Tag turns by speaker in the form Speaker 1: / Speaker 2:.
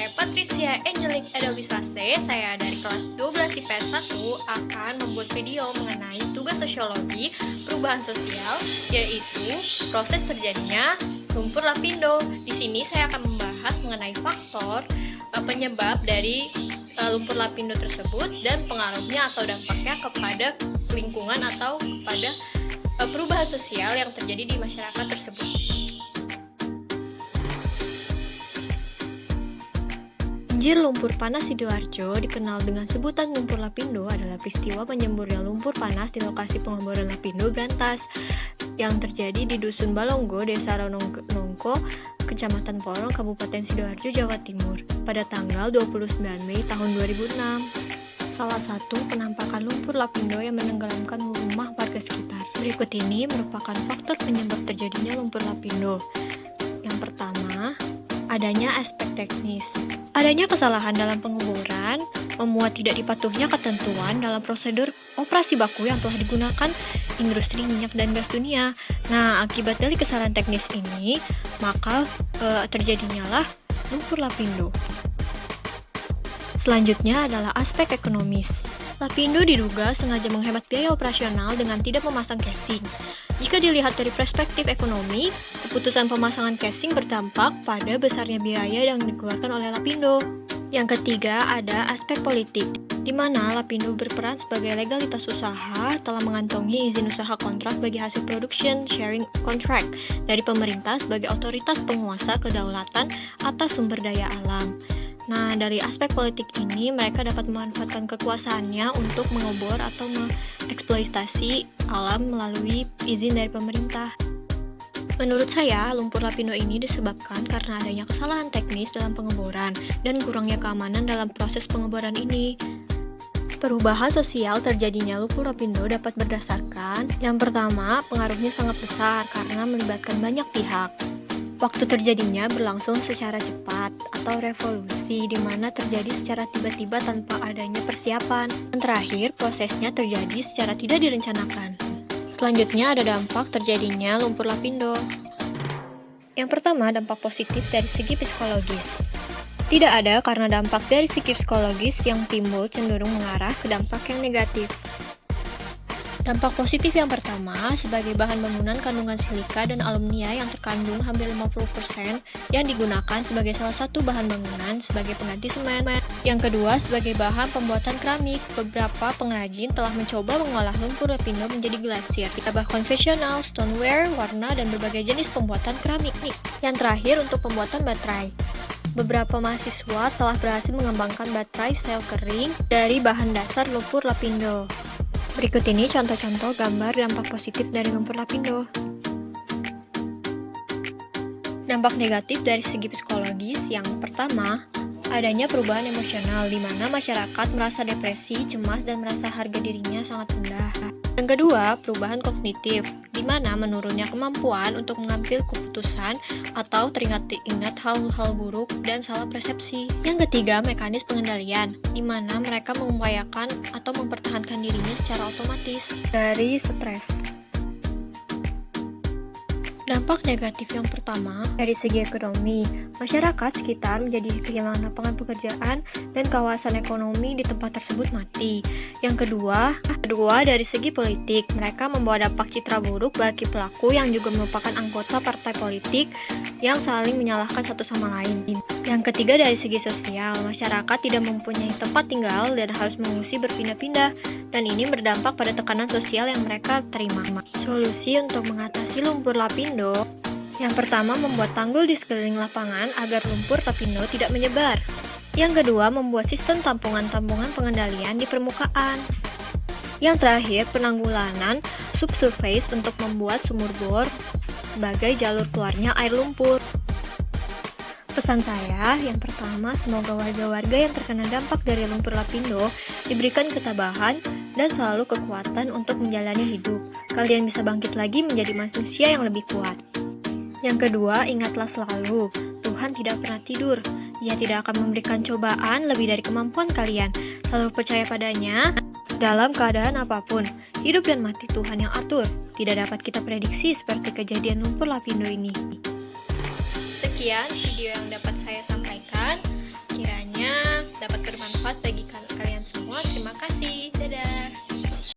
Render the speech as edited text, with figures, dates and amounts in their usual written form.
Speaker 1: Saya Patricia Angelique Edowisase, saya dari kelas 12 IPS 1 akan membuat video mengenai tugas sosiologi perubahan sosial, yaitu proses terjadinya lumpur lapindo. Di sini saya akan membahas mengenai faktor penyebab dari lumpur lapindo tersebut dan pengaruhnya atau dampaknya kepada lingkungan atau pada perubahan sosial yang terjadi di masyarakat tersebut.
Speaker 2: Banjir lumpur panas Sidoarjo, dikenal dengan sebutan lumpur lapindo, adalah peristiwa menyemburnya lumpur panas di lokasi pengeboran lapindo Brantas yang terjadi di Dusun Balonggo, Desa Ronongko, Kecamatan Porong, Kabupaten Sidoarjo, Jawa Timur, pada tanggal 29 Mei tahun 2006. Salah satu penampakan lumpur lapindo yang menenggelamkan rumah warga sekitar. Berikut ini merupakan faktor penyebab terjadinya lumpur lapindo. Yang pertama, adanya aspek teknis. Adanya kesalahan dalam pengeboran memuat tidak dipatuhnya ketentuan dalam prosedur operasi baku yang telah digunakan industri minyak dan gas dunia. Nah, akibat dari kesalahan teknis ini, maka terjadinya lah lumpur lapindo. Selanjutnya adalah aspek ekonomis. Lapindo diduga sengaja menghemat biaya operasional dengan tidak memasang casing. Jika dilihat dari perspektif ekonomi, keputusan pemasangan casing berdampak pada besarnya biaya yang dikeluarkan oleh Lapindo. Yang ketiga ada aspek politik, di mana Lapindo berperan sebagai legalitas usaha telah mengantongi izin usaha kontrak bagi hasil production sharing contract dari pemerintah sebagai otoritas penguasa kedaulatan atas sumber daya alam. Nah, dari aspek politik ini, mereka dapat memanfaatkan kekuasaannya untuk mengebor atau mengeksploitasi alam melalui izin dari pemerintah. Menurut saya, lumpur lapindo ini disebabkan karena adanya kesalahan teknis dalam pengeboran dan kurangnya keamanan dalam proses pengeboran ini. Perubahan sosial terjadinya lumpur lapindo dapat berdasarkan, yang pertama, pengaruhnya sangat besar karena melibatkan banyak pihak. Waktu terjadinya berlangsung secara cepat atau revolusi, di mana terjadi secara tiba-tiba tanpa adanya persiapan. Dan terakhir, prosesnya terjadi secara tidak direncanakan. Selanjutnya ada dampak terjadinya lumpur lapindo. Yang pertama, dampak positif dari segi psikologis. Tidak ada karena dampak dari segi psikologis yang timbul cenderung mengarah ke dampak yang negatif. Dampak positif yang pertama, sebagai bahan bangunan kandungan silika dan alumnia yang terkandung hampir 50% yang digunakan sebagai salah satu bahan bangunan sebagai pengganti semen. Yang kedua, sebagai bahan pembuatan keramik, beberapa pengrajin telah mencoba mengolah lumpur lapindo menjadi glasir, ditambah konvensional, stoneware, warna, dan berbagai jenis pembuatan keramik. Yang terakhir, untuk pembuatan baterai. Beberapa mahasiswa telah berhasil mengembangkan baterai sel kering dari bahan dasar lumpur lapindo. Berikut ini contoh-contoh gambar dampak positif dari lumpur lapindo. Dampak negatif dari segi psikologis yang pertama, adanya perubahan emosional di mana masyarakat merasa depresi, cemas, dan merasa harga dirinya sangat rendah. Yang kedua, perubahan kognitif, di mana menurunnya kemampuan untuk mengambil keputusan atau teringat-ingat hal-hal buruk dan salah persepsi. Yang ketiga, mekanis pengendalian, di mana mereka mengupayakan atau mempertahankan dirinya secara otomatis dari stres. Dampak negatif yang pertama, dari segi ekonomi, masyarakat sekitar menjadi kehilangan lapangan pekerjaan dan kawasan ekonomi di tempat tersebut mati. Yang kedua, dari segi politik, mereka membawa dampak citra buruk bagi pelaku yang juga merupakan anggota partai politik yang saling menyalahkan satu sama lain. Yang ketiga, dari segi sosial, masyarakat tidak mempunyai tempat tinggal dan harus mengungsi berpindah-pindah, dan ini berdampak pada tekanan sosial yang mereka terima. Solusi untuk mengatasi lumpur lapindo, yang pertama, membuat tanggul di sekeliling lapangan agar lumpur lapindo tidak menyebar. Yang kedua, membuat sistem tampungan-tampungan pengendalian di permukaan. Yang terakhir, penanggulangan subsurface untuk membuat sumur bor sebagai jalur keluarnya air lumpur. Pesan saya, yang pertama, semoga warga-warga yang terkena dampak dari lumpur lapindo diberikan ketabahan dan selalu kekuatan untuk menjalani hidup. Kalian bisa bangkit lagi menjadi manusia yang lebih kuat. Yang kedua, ingatlah selalu, Tuhan tidak pernah tidur. Ia tidak akan memberikan cobaan lebih dari kemampuan kalian. Selalu percaya padanya dalam keadaan apapun. Hidup dan mati Tuhan yang atur. Tidak dapat kita prediksi seperti kejadian lumpur lapindo ini.
Speaker 1: Sekian video yang dapat saya sampaikan. bermanfaat bagi kalian semua. Terima kasih. Dadah.